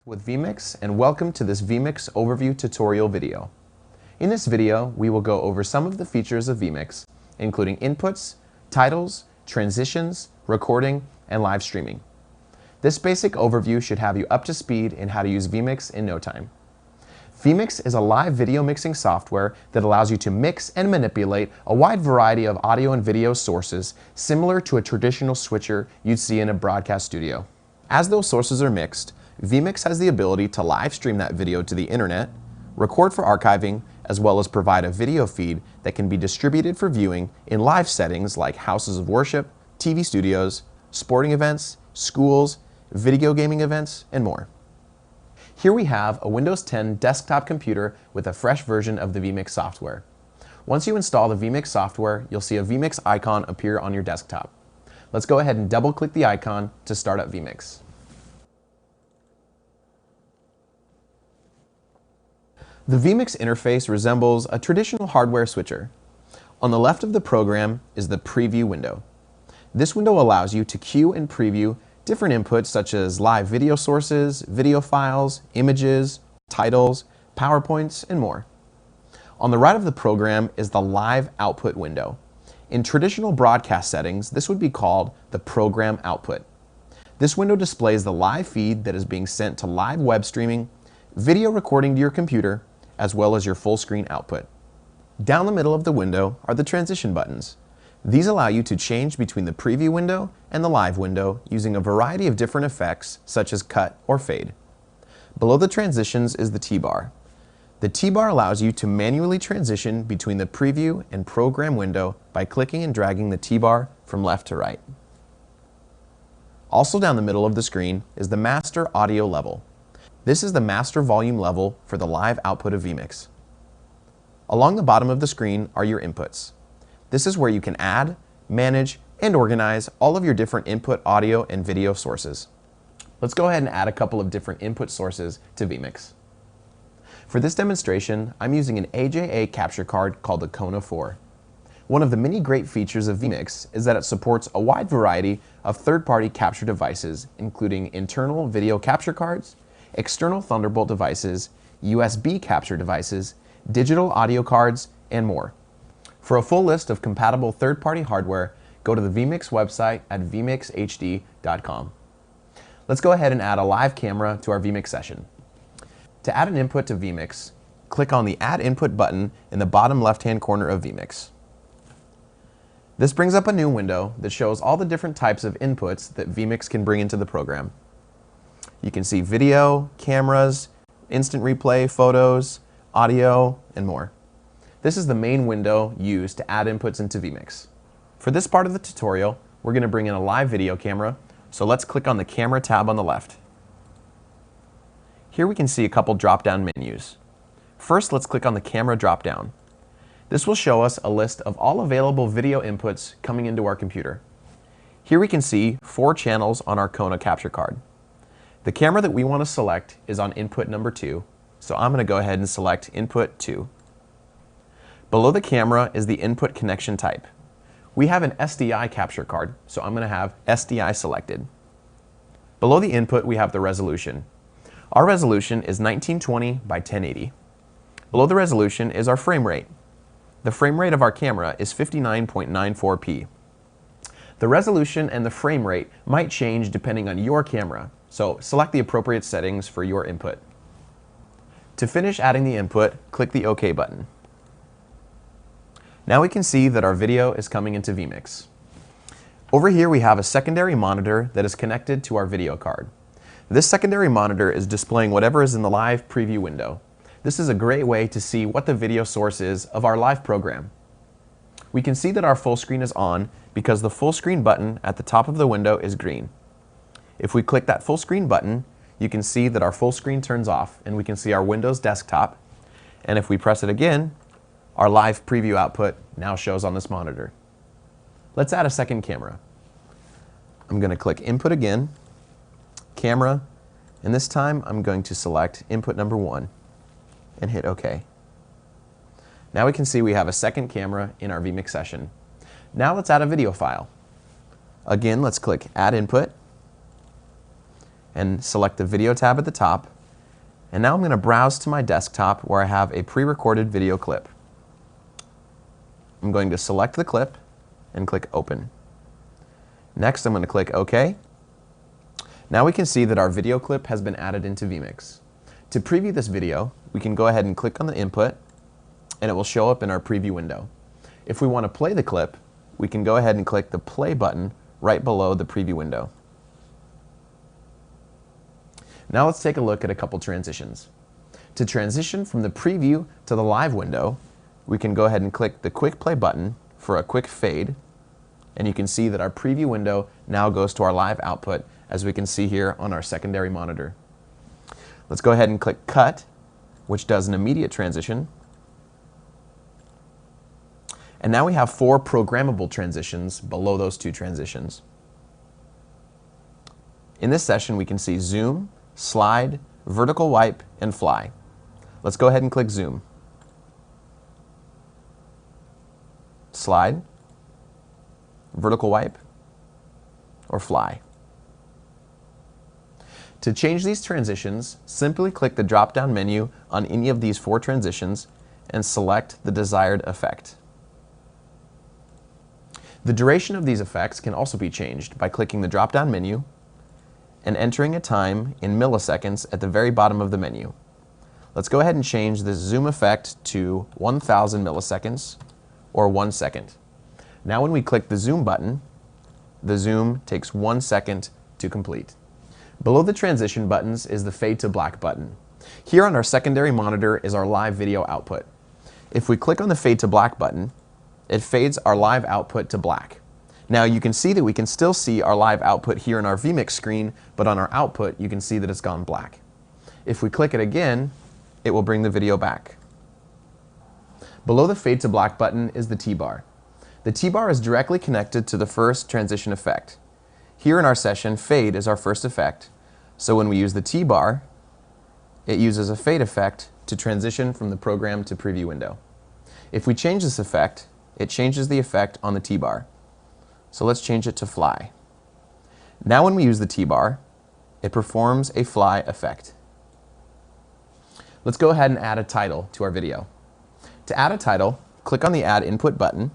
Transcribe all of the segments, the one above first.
With Vmix, and welcome to this Vmix overview tutorial video. In this video, we will go over some of the features of Vmix, including inputs, titles, transitions, recording, and live streaming. This basic overview should have you up to speed in how to use Vmix in no time. Vmix is a live video mixing software that allows you to mix and manipulate a wide variety of audio and video sources similar to a traditional switcher you'd see in a broadcast studio. As those sources are mixed, Vmix has the ability to live stream that video to the internet, record for archiving, as well as provide a video feed that can be distributed for viewing in live settings like houses of worship, TV studios, sporting events, schools, video gaming events, and more. Here we have a Windows 10 desktop computer with a fresh version of the Vmix software. Once you install the Vmix software, you'll see a Vmix icon appear on your desktop. Let's go ahead and double-click the icon to start up Vmix. The Vmix interface resembles a traditional hardware switcher. On the left of the program is the preview window. This window allows you to queue and preview different inputs such as live video sources, video files, images, titles, PowerPoints, and more. On the right of the program is the live output window. In traditional broadcast settings, this would be called the program output. This window displays the live feed that is being sent to live web streaming, video recording to your computer, as well as your full screen output. Down the middle of the window are the transition buttons. These allow you to change between the preview window and the live window using a variety of different effects such as cut or fade. Below the transitions is the T-bar. The T-bar allows you to manually transition between the preview and program window by clicking and dragging the T-bar from left to right. Also down the middle of the screen is the master audio level. This is the master volume level for the live output of Vmix. Along the bottom of the screen are your inputs. This is where you can add, manage, and organize all of your different input audio and video sources. Let's go ahead and add a couple of different input sources to Vmix. For this demonstration, I'm using an AJA capture card called the Kona 4. One of the many great features of Vmix is that it supports a wide variety of third-party capture devices, including internal video capture cards, external Thunderbolt devices, USB capture devices, digital audio cards, and more. For a full list of compatible third-party hardware, go to the Vmix website at vmixhd.com. Let's go ahead and add a live camera to our Vmix session. To add an input to Vmix, click on the Add Input button in the bottom left-hand corner of Vmix. This brings up a new window that shows all the different types of inputs that Vmix can bring into the program. You can see video, cameras, instant replay, photos, audio, and more. This is the main window used to add inputs into Vmix. For this part of the tutorial, we're going to bring in a live video camera, so let's click on the Camera tab on the left. Here we can see a couple drop-down menus. First, let's click on the Camera drop-down. This will show us a list of all available video inputs coming into our computer. Here we can see 4 channels on our Kona capture card. The camera that we want to select is on input number 2, so I'm going to go ahead and select input 2. Below the camera is the input connection type. We have an SDI capture card, so I'm going to have SDI selected. Below the input we have the resolution. Our resolution is 1920 by 1080. Below the resolution is our frame rate. The frame rate of our camera is 59.94p. The resolution and the frame rate might change depending on your camera, so select the appropriate settings for your input. To finish adding the input, click the OK button. Now we can see that our video is coming into Vmix. Over here we have a secondary monitor that is connected to our video card. This secondary monitor is displaying whatever is in the live preview window. This is a great way to see what the video source is of our live program. We can see that our full screen is on because the full screen button at the top of the window is green. If we click that full screen button, you can see that our full screen turns off and we can see our Windows desktop. And if we press it again, our live preview output now shows on this monitor. Let's add a second camera. I'm going to click Input again, Camera, and this time I'm going to select input number 1 and hit OK. Now we can see we have a second camera in our Vmix session. Now let's add a video file. Again, let's click Add Input and select the Video tab at the top And now I'm going to browse to my desktop where I have a pre-recorded video clip. I'm going to select the clip and click Open. Next, I'm going to click OK. Now we can see that our video clip has been added into Vmix. To preview this video, we can go ahead and click on the input, and it will show up in our preview window. If we want to play the clip, we can go ahead and click the play button right below the preview window. Now let's take a look at a couple transitions. To transition from the preview to the live window, we can go ahead and click the quick play button for a quick fade, and you can see that our preview window now goes to our live output, as we can see here on our secondary monitor. Let's go ahead and click Cut, which does an immediate transition. And now we have 4 programmable transitions below those 2 transitions. In this session, we can see Zoom, Slide, Vertical Wipe, and Fly. Let's go ahead and click Zoom. Slide, Vertical Wipe, or Fly. To change these transitions, simply click the drop-down menu on any of these 4 transitions and select the desired effect. The duration of these effects can also be changed by clicking the drop-down menu and entering a time in milliseconds at the very bottom of the menu. Let's go ahead and change this zoom effect to 1000 milliseconds or 1 second. Now when we click the zoom button, the zoom takes 1 second to complete. Below the transition buttons is the fade to black button. Here on our secondary monitor is our live video output. If we click on the fade to black button, it fades our live output to black. Now you can see that we can still see our live output here in our Vmix screen, but on our output you can see that it's gone black. If we click it again, it will bring the video back. Below the fade to black button is the T-bar. The T-bar is directly connected to the first transition effect. Here in our session, fade is our first effect, so when we use the T-bar, it uses a fade effect to transition from the program to preview window. If we change this effect, it changes the effect on the T-bar. So let's change it to fly. Now when we use the T-bar, it performs a fly effect. Let's go ahead and add a title to our video. To add a title, click on the Add Input button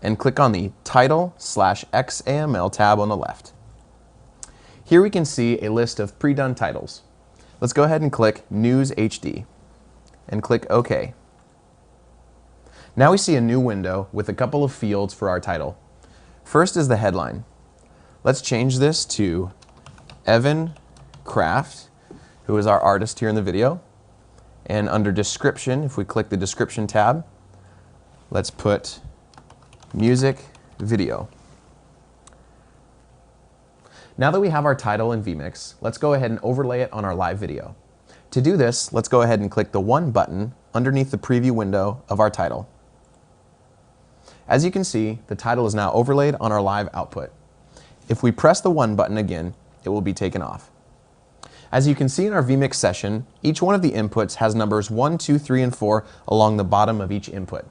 and click on the Title/XAML tab on the left. Here we can see a list of pre-done titles. Let's go ahead and click News HD and click OK. Now we see a new window with a couple of fields for our title. First is the headline. Let's change this to Evan Kraft, who is our artist here in the video. And under description, if we click the description tab, let's put music video. Now that we have our title in Vmix, let's go ahead and overlay it on our live video. To do this, let's go ahead and click the 1 button underneath the preview window of our title. As you can see, the title is now overlaid on our live output. If we press the 1 button again, it will be taken off. As you can see in our Vmix session, each one of the inputs has numbers 1, 2, 3, and 4 along the bottom of each input.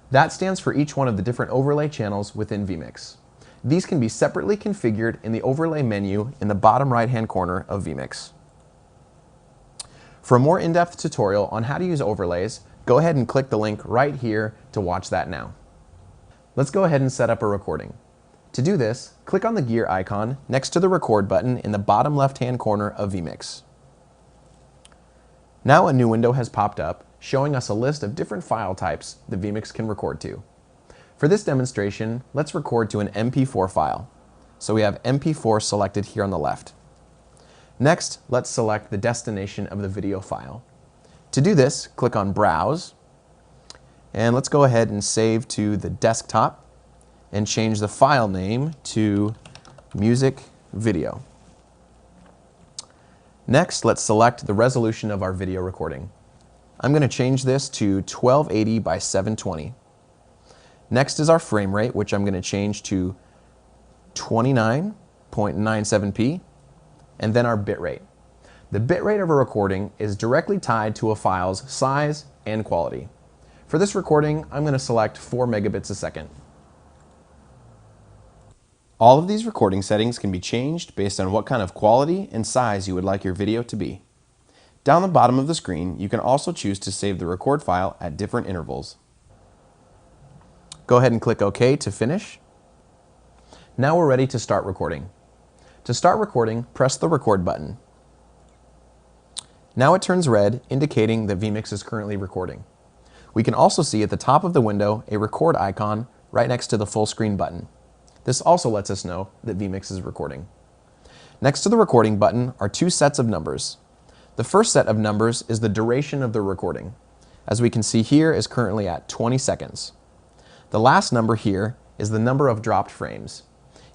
That stands for each one of the different overlay channels within Vmix. These can be separately configured in the overlay menu in the bottom right-hand corner of Vmix. For a more in-depth tutorial on how to use overlays, go ahead and click the link right here to watch that now. Let's go ahead and set up a recording. To do this, click on the gear icon next to the record button in the bottom left-hand corner of Vmix. Now a new window has popped up showing us a list of different file types that Vmix can record to. For this demonstration, let's record to an MP4 file. So we have MP4 selected here on the left. Next, let's select the destination of the video file. To do this, click on Browse, and let's go ahead and save to the desktop and change the file name to music video. Next, let's select the resolution of our video recording. I'm going to change this to 1280 by 720. Next is our frame rate, which I'm going to change to 29.97p, and then our bit rate. The bit rate of a recording is directly tied to a file's size and quality. For this recording, I'm going to select 4 megabits a second. All of these recording settings can be changed based on what kind of quality and size you would like your video to be. Down the bottom of the screen, you can also choose to save the record file at different intervals. Go ahead and click OK to finish. Now we're ready to start recording. To start recording, press the record button. Now it turns red, indicating that Vmix is currently recording. We can also see at the top of the window a record icon right next to the full screen button. This also lets us know that Vmix is recording. Next to the recording button are two sets of numbers. The first set of numbers is the duration of the recording. As we can see here, is currently at 20 seconds. The last number here is the number of dropped frames.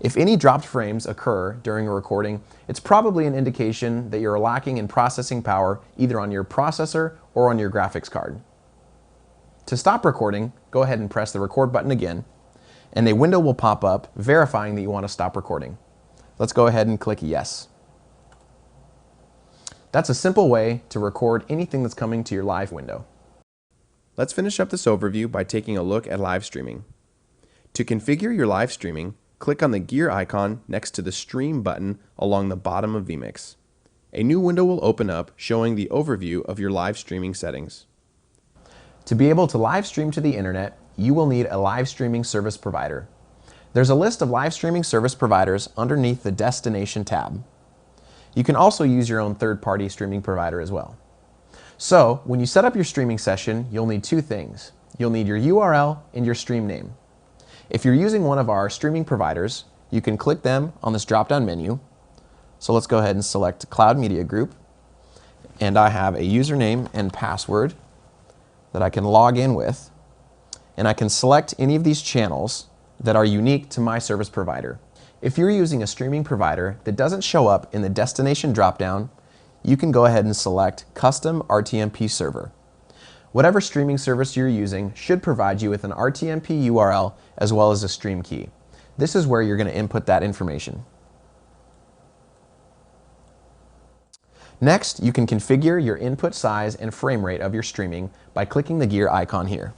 If any dropped frames occur during a recording, it's probably an indication that you're lacking in processing power either on your processor or on your graphics card. To stop recording, go ahead and press the record button again, and a window will pop up verifying that you want to stop recording. Let's go ahead and click yes. That's a simple way to record anything that's coming to your live window. Let's finish up this overview by taking a look at live streaming. To configure your live streaming, click on the gear icon next to the Stream button along the bottom of Vmix. A new window will open up showing the overview of your live streaming settings. To be able to live stream to the internet, you will need a live streaming service provider. There's a list of live streaming service providers underneath the Destination tab. You can also use your own third-party streaming provider as well. So, when you set up your streaming session, you'll need two things. You'll need your URL and your stream name. If you're using one of our streaming providers, you can click them on this drop-down menu. So let's go ahead and select Cloud Media Group. And I have a username and password that I can log in with. And I can select any of these channels that are unique to my service provider. If you're using a streaming provider that doesn't show up in the destination dropdown, you can go ahead and select Custom RTMP Server. Whatever streaming service you're using should provide you with an RTMP URL as well as a stream key. This is where you're going to input that information. Next, you can configure your input size and frame rate of your streaming by clicking the gear icon here.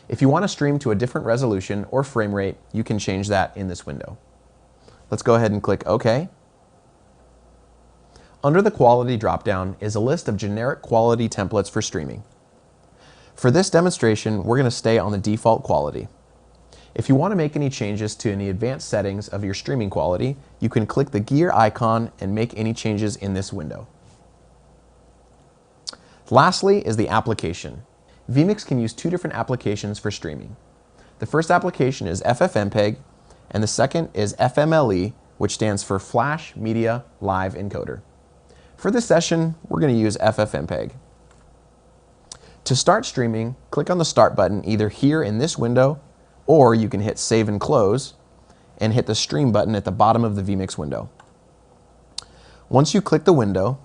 If you want to stream to a different resolution or frame rate, you can change that in this window. Let's go ahead and click OK. Under the Quality dropdown is a list of generic quality templates for streaming. For this demonstration, we're going to stay on the default quality. If you want to make any changes to any advanced settings of your streaming quality, you can click the gear icon and make any changes in this window. Lastly is the application. Vmix can use two different applications for streaming. The first application is FFmpeg, and the second is FMLE, which stands for Flash Media Live Encoder. For this session, we're going to use FFmpeg. To start streaming, click on the Start button either here in this window, or you can hit Save and Close, and hit the Stream button at the bottom of the Vmix window. Once you click the window,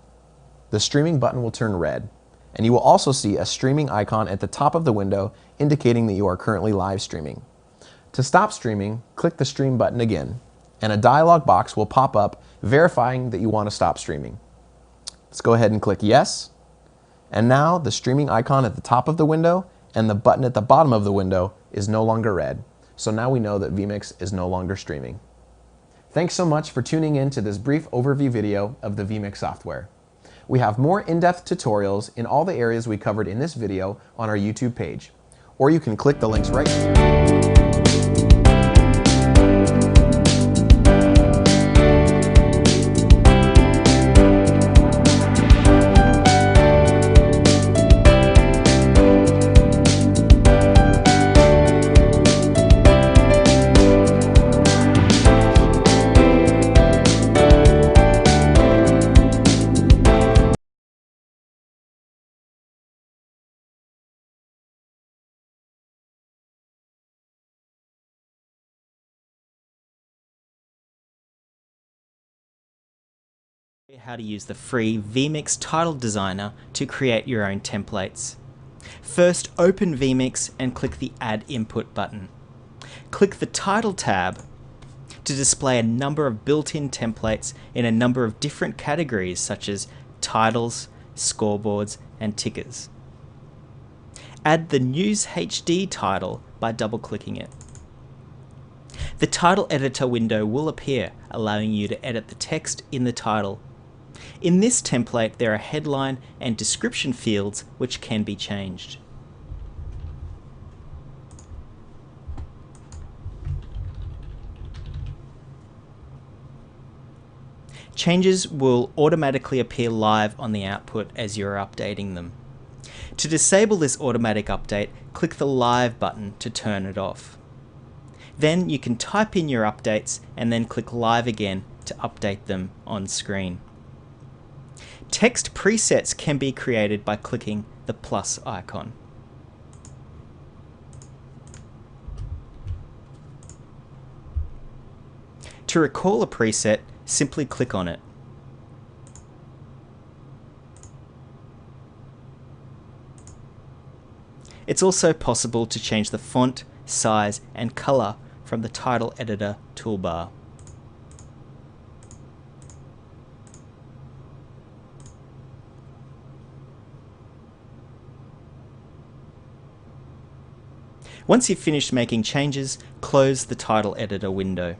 the streaming button will turn red, and you will also see a streaming icon at the top of the window indicating that you are currently live streaming. To stop streaming, click the Stream button again, and a dialog box will pop up verifying that you want to stop streaming. Let's go ahead and click Yes, and now the streaming icon at the top of the window and the button at the bottom of the window is no longer red, so now we know that Vmix is no longer streaming. Thanks so much for tuning in to this brief overview video of the Vmix software. We have more in-depth tutorials in all the areas we covered in this video on our YouTube page, or you can click the links right here. How to use the free Vmix title designer to create your own templates. First, open Vmix and click the Add Input button. Click the Title tab to display a number of built-in templates in a number of different categories such as titles, scoreboards, and tickers. Add the News HD title by double-clicking it. The title editor window will appear, allowing you to edit the text in the title. In this template, there are headline and description fields which can be changed. Changes will automatically appear live on the output as you're updating them. To disable this automatic update, click the Live button to turn it off. Then you can type in your updates and then click Live again to update them on screen. Text presets can be created by clicking the plus icon. To recall a preset, simply click on it. It's also possible to change the font, size, and color from the title editor toolbar. Once you've finished making changes, close the title editor window.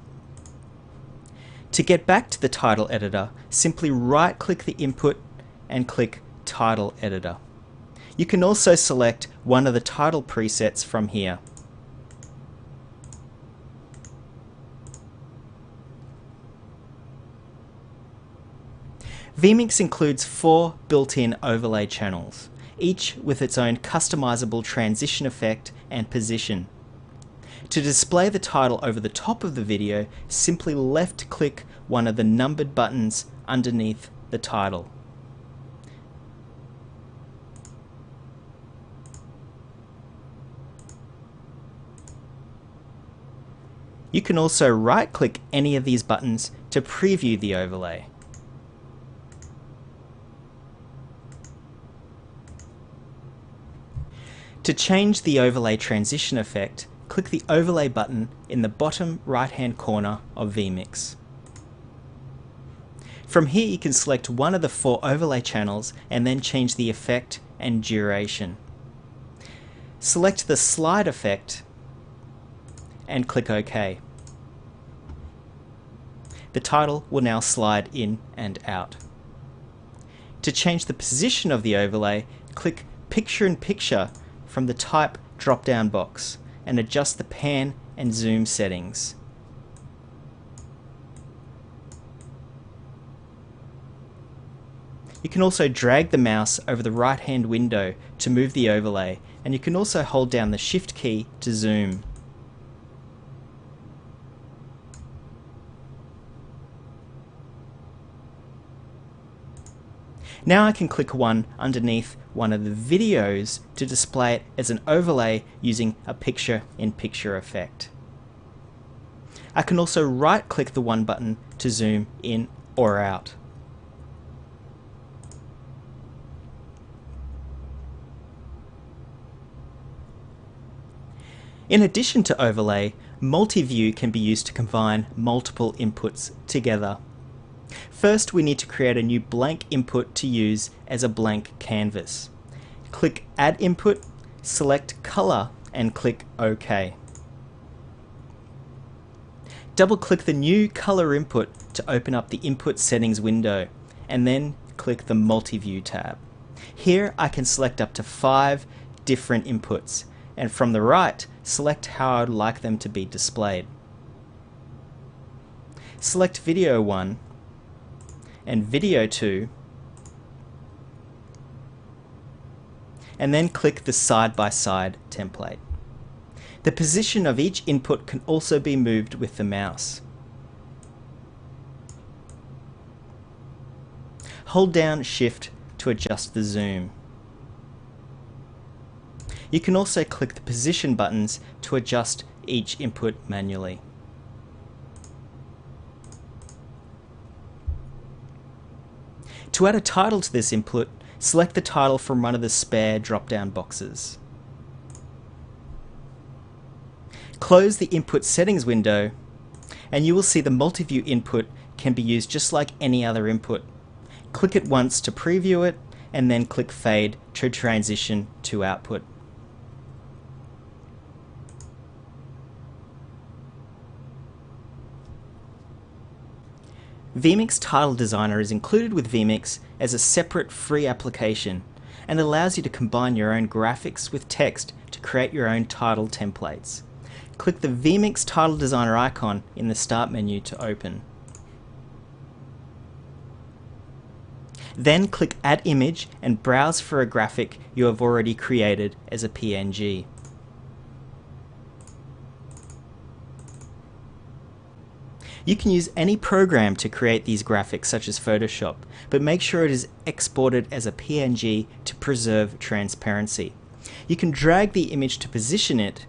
To get back to the title editor, simply right-click the input and click Title Editor. You can also select one of the title presets from here. Vmix includes 4 built-in overlay channels, each with its own customizable transition effect and position. To display the title over the top of the video, simply left-click one of the numbered buttons underneath the title. You can also right-click any of these buttons to preview the overlay. To change the overlay transition effect, click the Overlay button in the bottom right-hand corner of Vmix. From here you can select one of the 4 overlay channels and then change the effect and duration. Select the slide effect and click OK. The title will now slide in and out. To change the position of the overlay, click Picture in Picture from the Type drop-down box and adjust the pan and zoom settings. You can also drag the mouse over the right-hand window to move the overlay, and you can also hold down the Shift key to zoom. Now I can click one underneath one of the videos to display it as an overlay using a picture-in-picture effect. I can also right-click the one button to zoom in or out. In addition to overlay, multi-view can be used to combine multiple inputs together. First, we need to create a new blank input to use as a blank canvas. Click Add Input, select Color, and click OK. Double-click the new color input to open up the Input Settings window, and then click the Multi-View tab. Here I can select up to 5 different inputs, and from the right, select how I'd like them to be displayed. Select Video 1 and Video 2, and then click the side-by-side template. The position of each input can also be moved with the mouse. Hold down Shift to adjust the zoom. You can also click the position buttons to adjust each input manually. To add a title to this input, select the title from one of the spare drop-down boxes. Close the Input Settings window, and you will see the multi-view input can be used just like any other input. Click it once to preview it, and then click Fade to transition to output. Vmix Title Designer is included with Vmix as a separate free application and allows you to combine your own graphics with text to create your own title templates. Click the Vmix Title Designer icon in the Start menu to open. Then click Add Image and browse for a graphic you have already created as a PNG. You can use any program to create these graphics such as Photoshop, but make sure it is exported as a PNG to preserve transparency. You can drag the image to position it,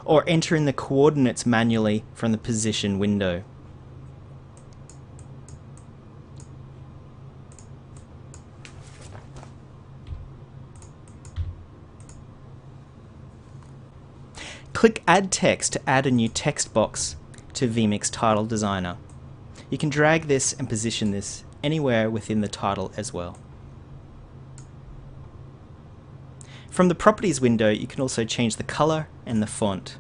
or enter in the coordinates manually from the position window. Click Add Text to add a new text box to Vmix Title Designer. You can drag this and position this anywhere within the title as well. From the Properties window, you can also change the color and the font.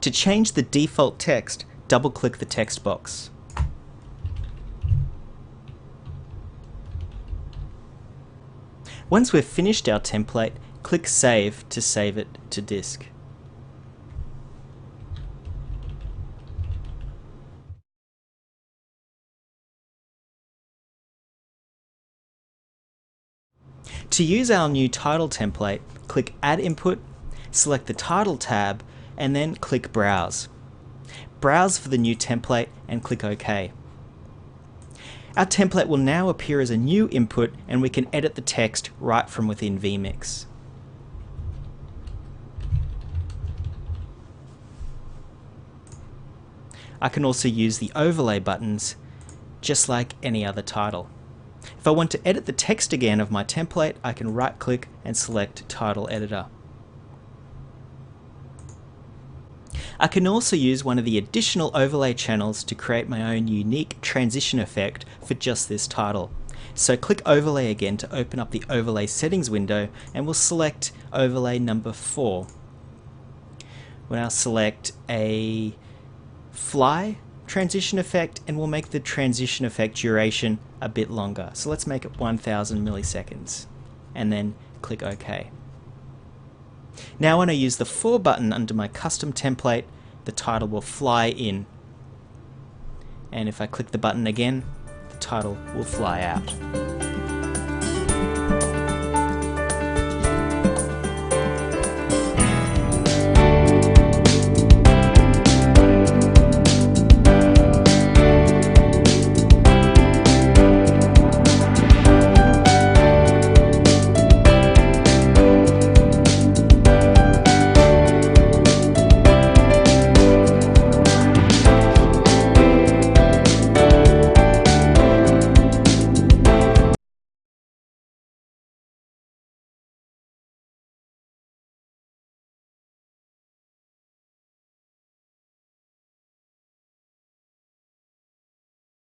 To change the default text, double-click the text box. Once we've finished our template, click Save to save it to disk. To use our new title template, click Add Input, select the Title tab, and then click Browse. Browse for the new template and click OK. Our template will now appear as a new input and we can edit the text right from within Vmix. I can also use the overlay buttons just like any other title. If I want to edit the text again of my template, I can right click and select Title Editor. I can also use one of the additional overlay channels to create my own unique transition effect for just this title. So click Overlay again to open up the Overlay Settings window and we'll select Overlay number 4. We'll now select a Fly transition effect and we'll make the transition effect duration a bit longer. So let's make it 1000 milliseconds and then click OK. Now when I use the 4 button under my custom template, the title will fly in. And if I click the button again, the title will fly out.